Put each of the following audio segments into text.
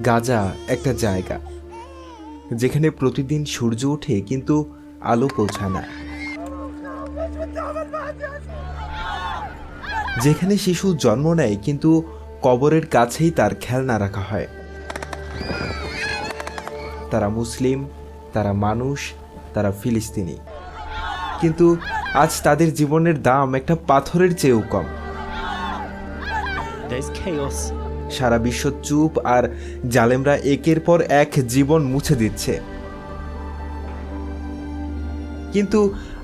গাজা একটা জায়গা যেখানে প্রতিদিন সূর্য ওঠে কিন্তু আলো পৌঁছায় না, যেখানে শিশু জন্ম নেয় কিন্তু কবরের কাছেই তার খেলনা রাখা হয়। তারা মুসলিম, তারা মানুষ, তারা ফিলিস্তিনি, কিন্তু আজ তাদের জীবনের দাম একটা পাথরের চেয়েও কম। সারা বিশ্ব চুপ, আর জালেমরা একের পর এক জীবন মুছে দিচ্ছে। কিন্তু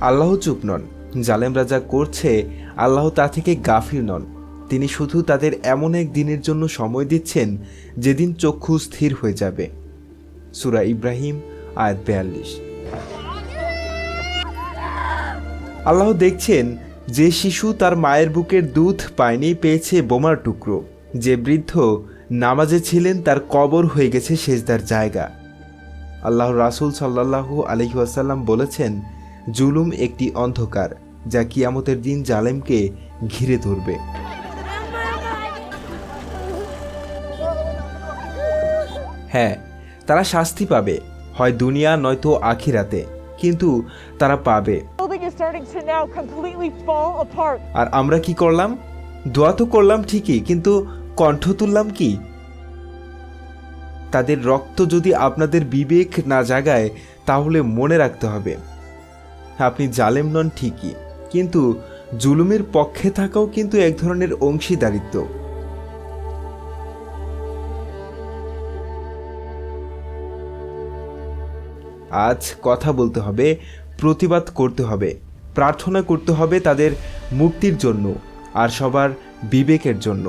আল্লাহ চুপ নন। জালেমরা যা করছে, আল্লাহ তা থেকে গাফির নন। তিনি শুধু তাদের এমন এক দিনের জন্য সময় দিচ্ছেন যেদিন চক্ষু স্থির হয়ে যাবে। সূরা ইব্রাহিম আয়াত 42। আল্লাহ দেখছেন যে শিশু তার মায়ের বুকের দুধ পায়নি, পেয়েছে বোমার টুকরো। যে বৃদ্ধ নামাজে ছিলেন, তার কবর হয়ে গেছে সেজদার জায়গা। আল্লাহ রাসূল সাল্লাল্লাহু আলাইহি ওয়াসাল্লাম বলেছেন, জুলুম একটি অন্ধকার যা কিয়ামতের দিন জালেমকে ঘিরে ধরবে। হ্যাঁ, তারা শাস্তি পাবে, হয় দুনিয়া নয়তো আখিরাতে, কিন্তু তারা পাবে। আর আমরা কি করলাম? দোয়া তো করলাম ঠিকই, কিন্তু কণ্ঠ তুললাম কি? তাদের রক্ত যদি আপনাদের বিবেক না জাগায়, তাহলে মনে রাখতে হবে, আপনি জালেম নন ঠিকই, কিন্তু জুলুমের পক্ষে থাকাও কিন্তু এক ধরনের অংশীদারিত্ব। আজ কথা বলতে হবে, প্রতিবাদ করতে হবে, প্রার্থনা করতে হবে তাদের মুক্তির জন্য আর সবার বিবেকের জন্য।